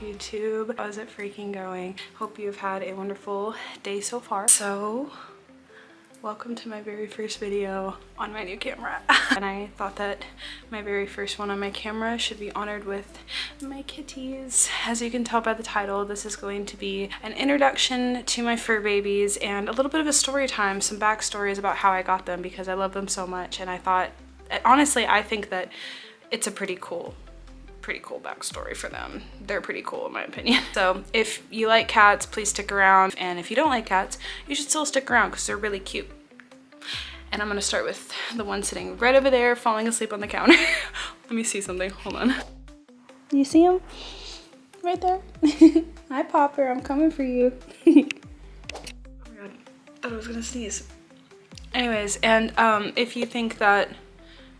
YouTube. How's it freaking going? Hope you've had a wonderful day so far. So, welcome to my very first video on my new camera. And I thought that my very first one on my camera should be honored with my kitties. As you can tell by the title, this is going to be an introduction to my fur babies and a little bit of a story time, some backstories about how I got them because I love them so much. And I thought, honestly, I think that it's a pretty cool backstory for them. They're pretty cool in my opinion. So if you like cats, please stick around. And if you don't like cats, you should still stick around because they're really cute. And I'm gonna start with the one sitting right over there, falling asleep on the counter. Let me see something, hold on. You see him? Right there. Hi Popper, I'm coming for you. Oh my God, thought I was gonna sneeze. Anyways, and if you think that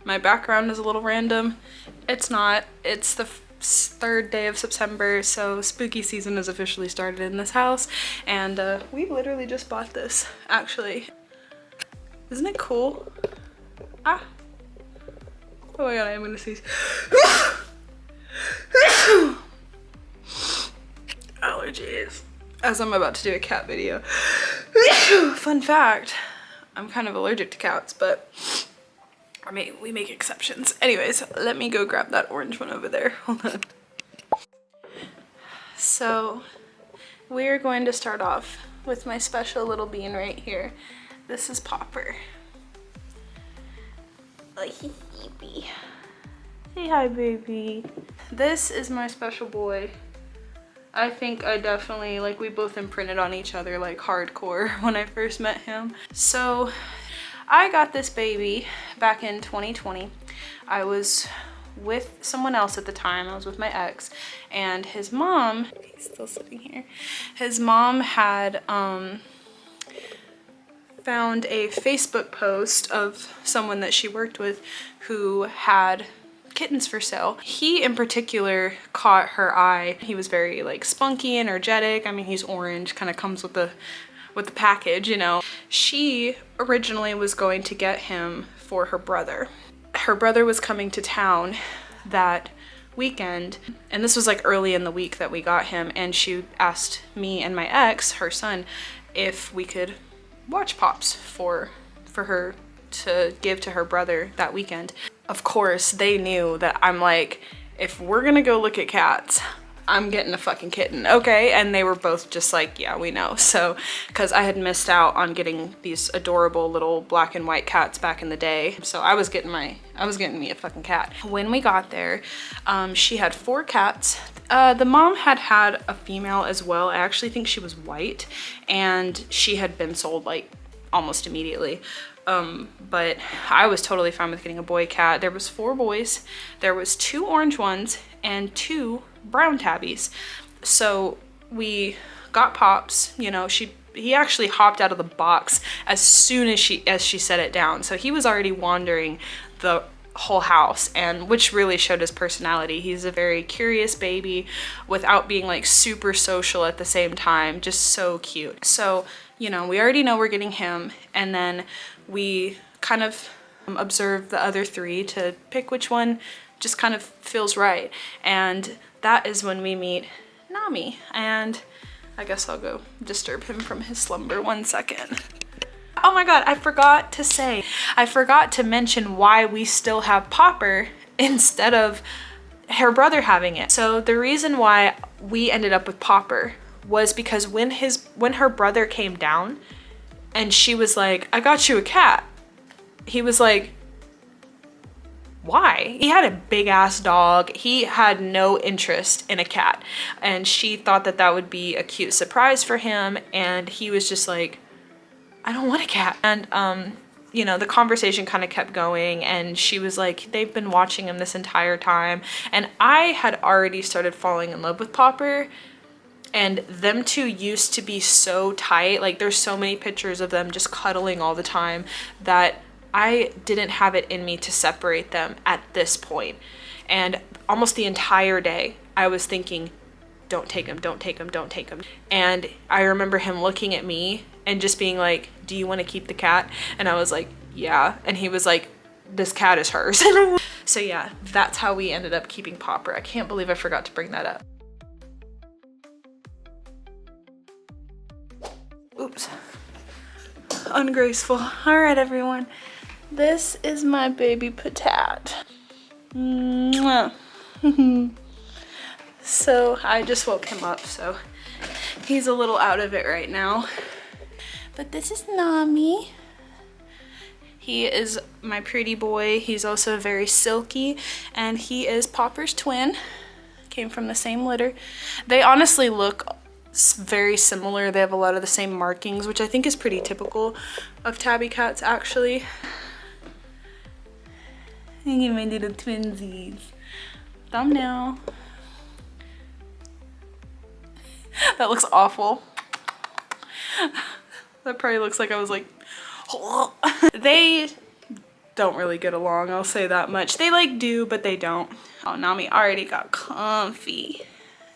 my background is a little random, it's not. It's the third day of September, so spooky season has officially started in this house, and we literally just bought this, actually. Isn't it cool? Ah. Oh my God, I am gonna sneeze. Allergies. As I'm about to do a cat video. Fun fact, I'm kind of allergic to cats, but we make exceptions. Anyways, let me go grab that orange one over there. Hold on. So we're going to start off with my special little bean right here. This is Popper. Oh, he's sleepy. Say hi, baby. This is my special boy. I think I definitely, like, we both imprinted on each other like hardcore when I first met him. So I got this baby back in 2020. I was with someone else at the time. I was with my ex, and his mom, he's still sitting here, his mom had found a Facebook post of someone that she worked with who had kittens for sale. He in particular caught her eye. He was very like spunky, energetic. I mean, he's orange, kind of comes with the package, you know. She originally was going to get him for her brother. Her brother was coming to town that weekend, and this was like early in the week that we got him, and she asked me and my ex, her son, if we could watch Pops for her to give to her brother that weekend. Of course, they knew that I'm like, if we're gonna go look at cats, I'm getting a fucking kitten, okay? And they were both just like, yeah, we know. So, because I had missed out on getting these adorable little black and white cats back in the day. So I was getting me a fucking cat. When we got there, she had 4 cats. The mom had a female as well. I actually think she was white, and she had been sold like almost immediately. But I was totally fine with getting a boy cat. There was 4 boys. There was 2 orange ones and 2 brown tabbies. So we got Pops, you know, he actually hopped out of the box as soon as she set it down. So he was already wandering the whole house, and which really showed his personality. He's a very curious baby without being like super social at the same time, just so cute. So, you know, we already know we're getting him, and then we kind of observe the other 3 to pick which one just kind of feels right. And that is when we meet Nami, and I guess I'll go disturb him from his slumber 1 second. Oh my God, I forgot to mention why we still have Popper instead of her brother having it. So the reason why we ended up with Popper was because when her brother came down and she was like, I got you a cat, he was like, why? He had a big ass dog. He had no interest in a cat, and she thought that that would be a cute surprise for him, and he was just like, I don't want a cat. And you know, the conversation kind of kept going, and she was like, they've been watching him this entire time. And I had already started falling in love with Popper, and them 2 used to be so tight. Like, there's so many pictures of them just cuddling all the time that I didn't have it in me to separate them at this point. And almost the entire day I was thinking, don't take him, don't take him, don't take him. And I remember him looking at me and just being like, do you want to keep the cat? And I was like, yeah. And he was like, this cat is hers. So yeah, that's how we ended up keeping Popper. I can't believe I forgot to bring that up. Oops. Ungraceful. All right, everyone. This is my baby Patat. Mwah. So I just woke him up, so he's a little out of it right now. But this is Nami. He is my pretty boy. He's also very silky, and he is Popper's twin. Came from the same litter. They honestly look very similar. They have a lot of the same markings, which I think is pretty typical of tabby cats, actually. Look at my little twinsies. Thumbnail. That looks awful. That probably looks like I was like, they don't really get along, I'll say that much. They like do, but they don't. Oh, Nami already got comfy.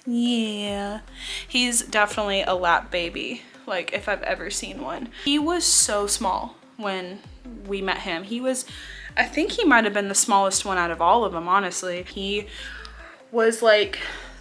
Yeah. He's definitely a lap baby, like if I've ever seen one. He was so small when we met him. He was, I think he might have been the smallest one out of all of them, honestly. He was like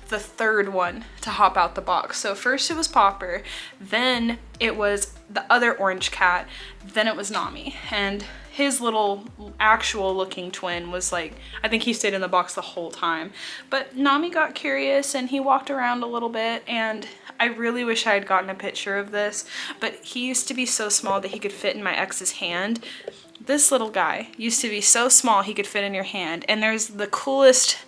the third one to hop out the box. So first it was Popper, then it was the other orange cat, then it was Nami. And his little actual looking twin was like, I think he stayed in the box the whole time. But Nami got curious and he walked around a little bit, and I really wish I had gotten a picture of this, but he used to be so small that he could fit in my ex's hand. This little guy used to be so small he could fit in your hand, and there's the coolest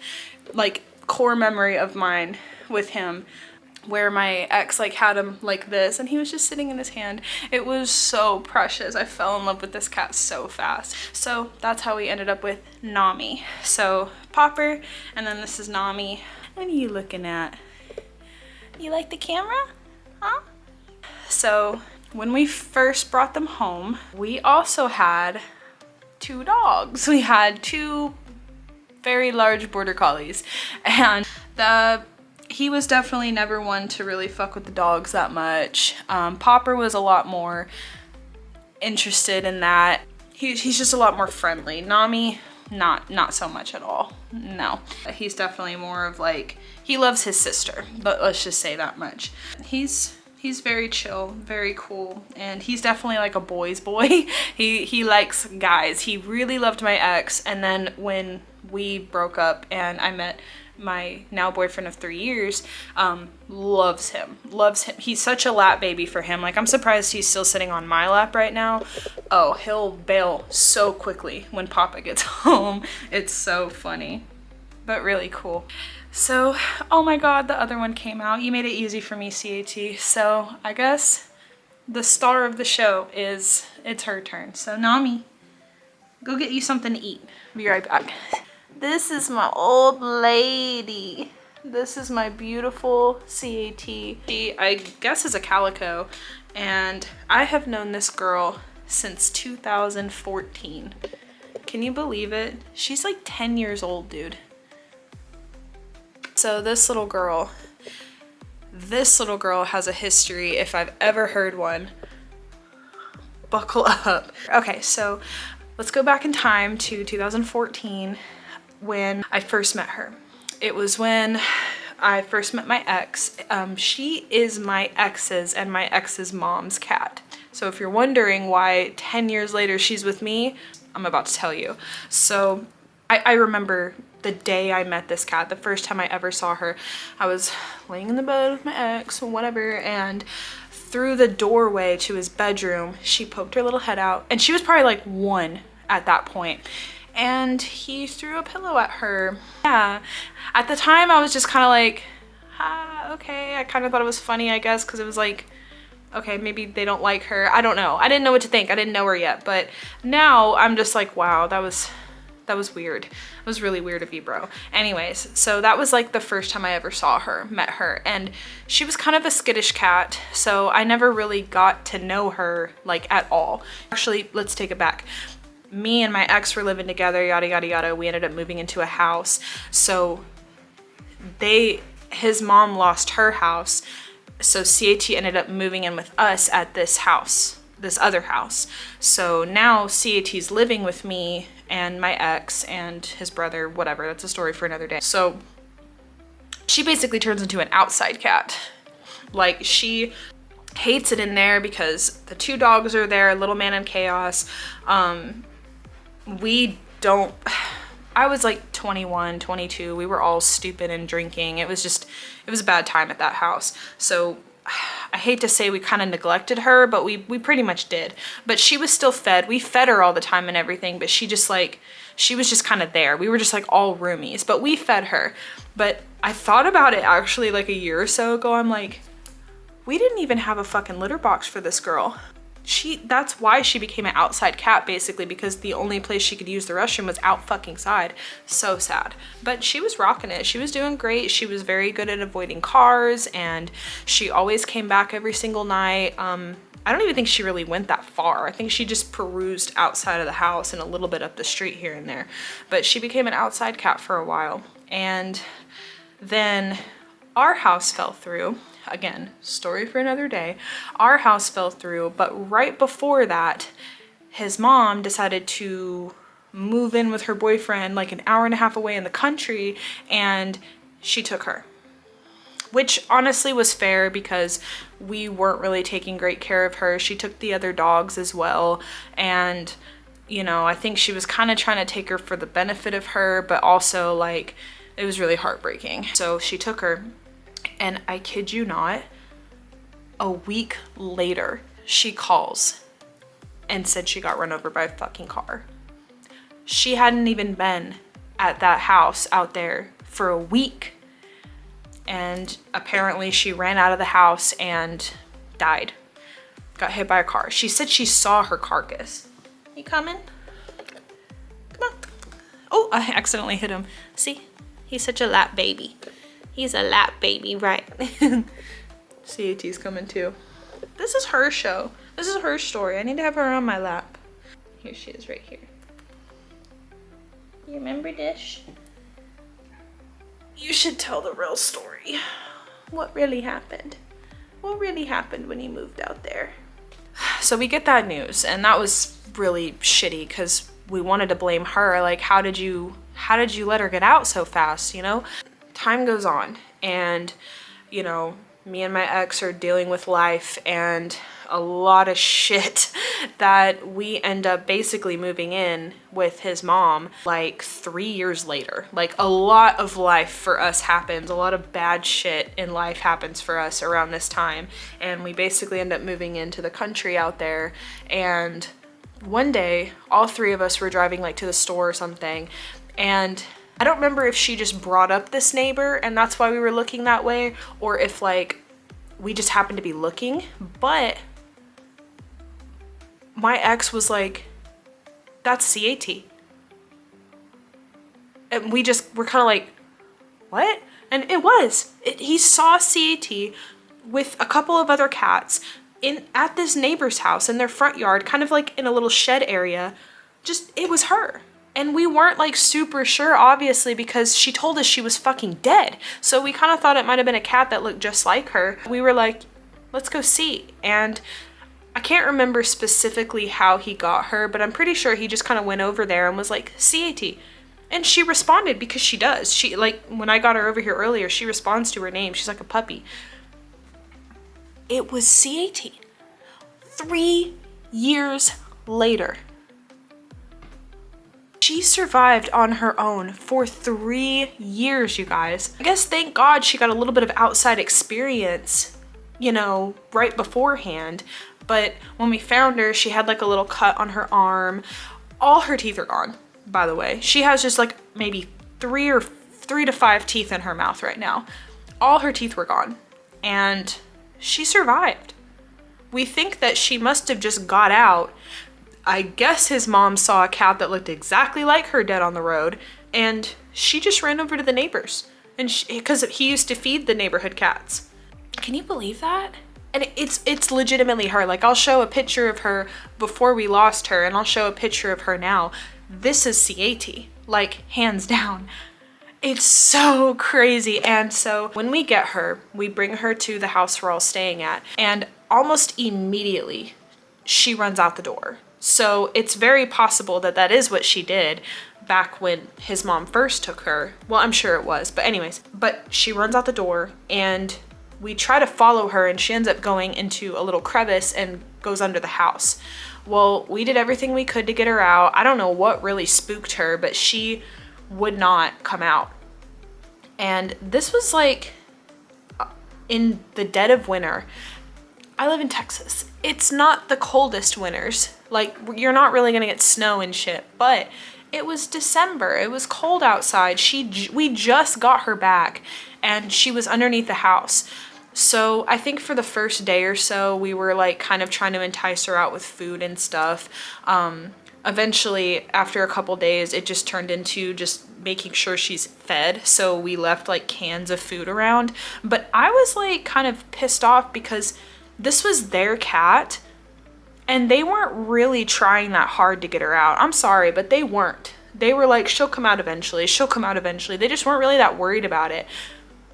like core memory of mine with him where my ex like had him like this and he was just sitting in his hand. It was so precious. I fell in love with this cat so fast. So that's how we ended up with Nami. So Popper, and then this is Nami. What are you looking at? You like the camera? Huh? So when we first brought them home, we also had 2 dogs. We had 2 very large border collies, and he was definitely never one to really fuck with the dogs that much. Popper was a lot more interested in that. He's just a lot more friendly. Nami, not so much at all. No, he's definitely more of like, he loves his sister, but let's just say that much. He's very chill, very cool, and he's definitely like a boy's boy. He likes guys. He really loved my ex, and then when we broke up and I met my now boyfriend of 3 years, loves him. He's such a lap baby for him. Like, I'm surprised he's still sitting on my lap right now. Oh, he'll bail so quickly when Papa gets home. It's so funny, but really cool. So, oh my God, the other one came out. You made it easy for me, CAT. So I guess the star of the show it's her turn. So Nami, go get you something to eat. Be right back. This is my old lady. This is my beautiful CAT. She, I guess, is a calico, and I have known this girl since 2014. Can you believe it? She's like 10 years old, dude. So this little girl has a history if I've ever heard one. Buckle up. Okay, so let's go back in time to 2014 when I first met her. It was when I first met my ex. She is my ex's and my ex's mom's cat. So if you're wondering why 10 years later she's with me, I'm about to tell you. So I remember the day I met this cat, the first time I ever saw her. I was laying in the bed with my ex or whatever, and through the doorway to his bedroom, she poked her little head out, and she was probably like 1 at that point. And he threw a pillow at her. Yeah, at the time I was just kind of like, okay. I kind of thought it was funny, I guess, because it was like, okay, maybe they don't like her. I don't know. I didn't know what to think. I didn't know her yet, but now I'm just like, wow, that was weird. It was really weird of you, bro. Anyways, so that was like the first time I ever saw her, met her, and she was kind of a skittish cat, so I never really got to know her like at all. Actually, let's take it back. Me and my ex were living together, yada, yada, yada. We ended up moving into a house. So his mom lost her house. So CAT ended up moving in with us at this house, this other house. So now CAT's living with me and my ex and his brother, whatever. That's a story for another day. So she basically turns into an outside cat. Like, she hates it in there because the 2 dogs are there, little man in chaos. We don't, I was like 21, 22. We were all stupid and drinking. It was a bad time at that house. So I hate to say we kind of neglected her, but we pretty much did. But she was still fed. We fed her all the time and everything, but she was just kind of there. We were just like all roomies, but we fed her. But I thought about it actually like a year or so ago. I'm like, we didn't even have a fucking litter box for this girl. That's why she became an outside cat, basically, because the only place she could use the restroom was out fucking side. So sad. But she was rocking it. She was doing great. She was very good at avoiding cars, and she always came back every single night. I don't even think she really went that far. I think she just perused outside of the house and a little bit up the street here and there. But she became an outside cat for a while. And then our house fell through. Again, story for another day. Our house fell through, but right before that, his mom decided to move in with her boyfriend like an hour and a half away in the country, and she took her. Which honestly was fair because we weren't really taking great care of her. She took the other dogs as well, and you know, I think she was kind of trying to take her for the benefit of her, but also like it was really heartbreaking. So she took her. And I kid you not, a week later, she calls and said she got run over by a fucking car. She hadn't even been at that house out there for a week. And apparently she ran out of the house and died. Got hit by a car. She said she saw her carcass. You coming? Come on. Oh, I accidentally hit him. See, he's such a lap baby. He's a lap baby, right? CAT's coming too. This is her show. This is her story. I need to have her on my lap. Here she is right here. You remember this? You should tell the real story. What really happened? What really happened when you moved out there? So we get that news, and that was really shitty because we wanted to blame her. Like, how did you let her get out so fast, you know? Time goes on, and you know, me and my ex are dealing with life and a lot of shit that we end up basically moving in with his mom like 3 years later. Like, a lot of life for us happens. A lot of bad shit in life happens for us around this time, and we basically end up moving into the country out there. And one day all 3 of us were driving like to the store or something, and I don't remember if she just brought up this neighbor and that's why we were looking that way, or if like we just happened to be looking, but my ex was like, that's CAT. And we're kind of like, what? And it was. He saw CAT with a couple of other cats at this neighbor's house in their front yard, kind of like in a little shed area. Just, it was her. And we weren't like super sure, obviously, because she told us she was fucking dead. So we kind of thought it might have been a cat that looked just like her. We were like, let's go see. And I can't remember specifically how he got her, but I'm pretty sure he just kind of went over there and was like, CAT. And she responded because she does. She, like, when I got her over here earlier, she responds to her name. She's like a puppy. It was CAT. 3 years later. She survived on her own for 3 years, you guys. I guess thank God she got a little bit of outside experience, you know, right beforehand. But when we found her, she had like a little cut on her arm. All her teeth are gone, by the way. She has just like maybe 3 to 5 teeth in her mouth right now. All her teeth were gone, and she survived. We think that she must have just got out. I guess his mom saw a cat that looked exactly like her dead on the road, and she just ran over to the neighbors, and because he used to feed the neighborhood cats. Can you believe that? And it's legitimately her. Like, I'll show a picture of her before we lost her, and I'll show a picture of her now. This is CAT, like, hands down. It's so crazy. And so when we get her, we bring her to the house we're all staying at, and almost immediately she runs out the door. So it's very possible that that is what she did back when his mom first took her. Well, I'm sure it was, but anyways, but she runs out the door, and we try to follow her and she ends up going into a little crevice and goes under the house. Well, we did everything we could to get her out. I don't know what really spooked her, but she would not come out. And this was like in the dead of winter. I live in Texas. It's not the coldest winters. Like, you're not really gonna get snow and shit, but it was December. It was cold outside. We just got her back and she was underneath the house. So I think for the first day or so, we were like kind of trying to entice her out with food and stuff. Eventually, after a couple days, it just turned into just making sure she's fed. So we left like cans of food around. But I was like kind of pissed off because this was their cat and they weren't really trying that hard to get her out. I'm sorry, but they weren't. They were like, she'll come out eventually. She'll come out eventually. They just weren't really that worried about it.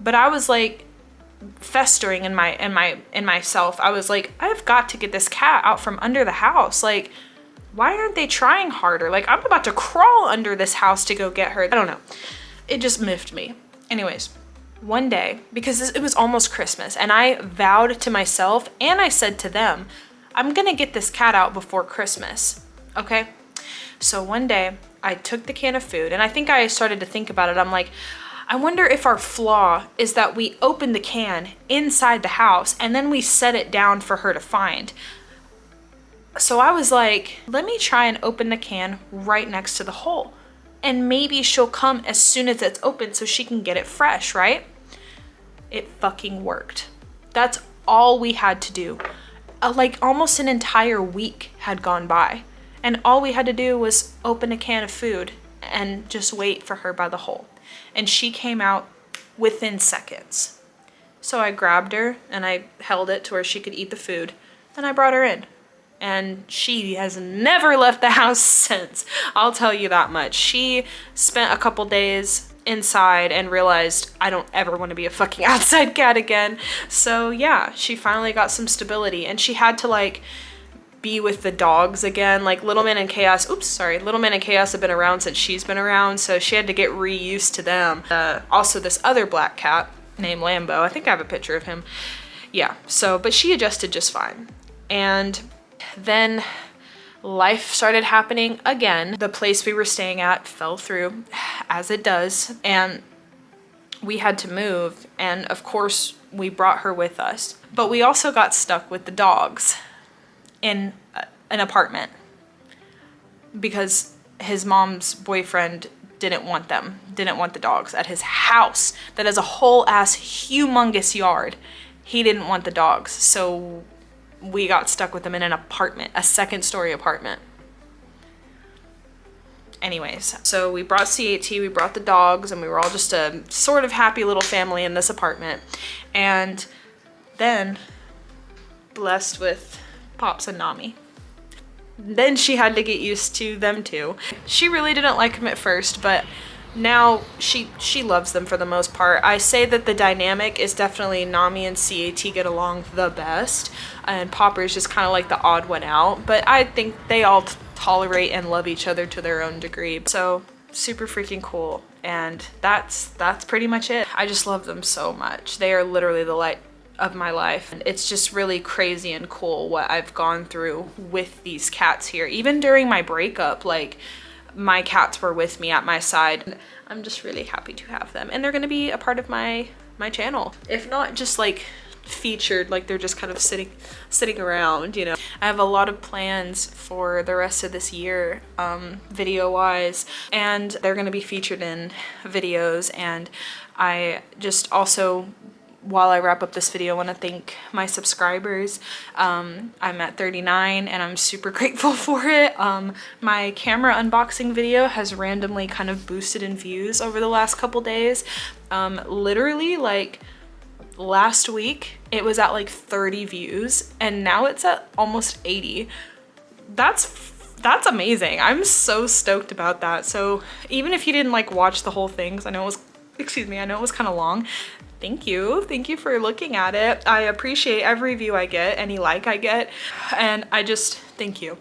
But I was like festering in myself. I was like, I've got to get this cat out from under the house. Like, why aren't they trying harder? Like, I'm about to crawl under this house to go get her. I don't know. It just miffed me. Anyways, one day, because it was almost Christmas, and I vowed to myself and I said to them, I'm gonna get this cat out before Christmas, okay? So one day I took the can of food and I think I started to think about it. I'm like, I wonder if our flaw is that we opened the can inside the house and then we set it down for her to find. So I was like, let me try and open the can right next to the hole. And maybe she'll come as soon as it's open so she can get it fresh, right? It fucking worked. That's all we had to do. Like almost an entire week had gone by. And all we had to do was open a can of food and just wait for her by the hole. And she came out within seconds. So I grabbed her and I held it to where she could eat the food and I brought her in. And she has never left the house since. I'll tell you that much. She spent a couple days inside and realized I don't ever want to be a fucking outside cat again. So yeah, she finally got some stability and she had to like be with the dogs again. Like Little Man and Chaos, Little Man and Chaos have been around since she's been around, so she had to get reused to them. Also this other black cat named Lambo, I think I have a picture of him. Yeah, so, but she adjusted just fine. And then life started happening again. The place we were staying at fell through, as it does, and we had to move, and of course we brought her with us. But we also got stuck with the dogs in an apartment because his mom's boyfriend didn't want the dogs at his house that has a whole ass humongous yard. He didn't want the dogs, so we got stuck with them in an apartment, a second-story apartment. Anyways, so we brought CAT, we brought the dogs, and we were all just a sort of happy little family in this apartment. And then, blessed with Pops and Nami. Then she had to get used to them too. She really didn't like them at first, but now she loves them for the most part. I say that the dynamic is definitely Nami and CAT get along the best, and Popper's just kind of like the odd one out, but I think they all tolerate and love each other to their own degree. So super freaking cool, and that's pretty much it. I just love them so much. They are literally the light of my life. It's just really crazy and cool what I've gone through with these cats here. Even during my breakup, like, my cats were with me at my side. I'm just really happy to have them, and they're gonna be a part of my channel, if not just like featured, like they're just kind of sitting around, you know. I have a lot of plans for the rest of this year, video wise, and they're gonna be featured in videos. And I just also, while I wrap up this video, I want to thank my subscribers. I'm at 39 and I'm super grateful for it. My camera unboxing video has randomly kind of boosted in views over the last couple days. Literally like last week it was at like 30 views and now it's at almost 80. That's amazing. I'm so stoked about that. So even if you didn't like watch the whole thing, 'cause I know it was, I know it was kind of long. Thank you for looking at it. I appreciate every view I get, any like I get, and I just thank you.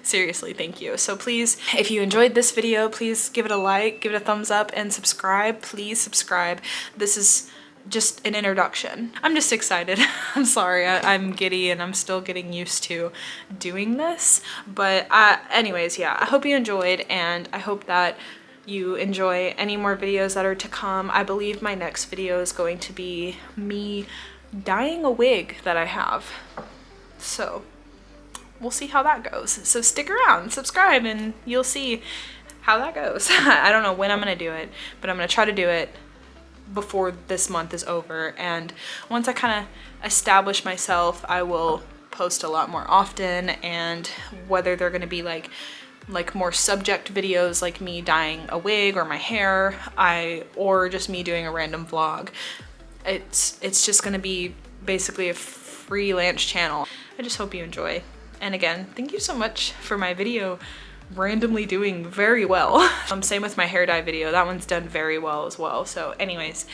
Seriously, thank you. So please, if you enjoyed this video, please give it a like, give it a thumbs up, and subscribe. Please subscribe. This is just an introduction. I'm just excited. I'm sorry, I'm giddy and I'm still getting used to doing this. But anyways, yeah, I hope you enjoyed, and I hope that you enjoy any more videos that are to come. I believe my next video is going to be me dyeing a wig that I have. So we'll see how that goes. So stick around, subscribe, and you'll see how that goes. I don't know when I'm gonna do it, but I'm gonna try to do it before this month is over. And once I kind of establish myself, I will post a lot more often, and whether they're gonna be like more subject videos like me dyeing a wig or my hair, or just me doing a random vlog, it's just gonna be basically a freelance channel. I just hope you enjoy. And again, thank you so much for my video randomly doing very well. Same with my hair dye video, that one's done very well as well. So anyways,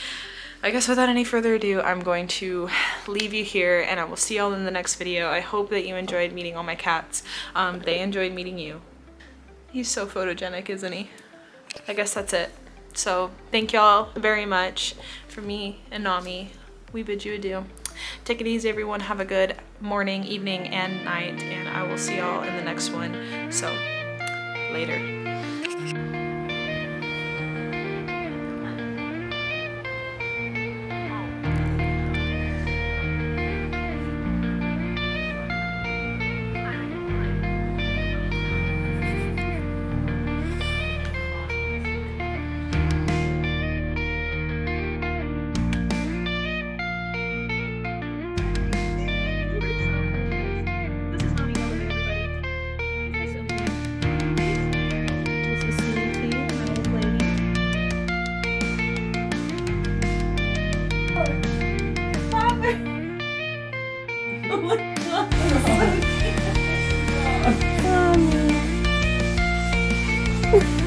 I guess without any further ado, I'm going to leave you here, and I will see y'all in the next video. I hope that you enjoyed meeting all my cats. They enjoyed meeting you. He's so photogenic, isn't he? I guess that's it. So thank y'all very much. For me and Nami, we bid you adieu. Take it easy, everyone. Have a good morning, evening, and night, and I will see y'all in the next one. So later. Oh my god.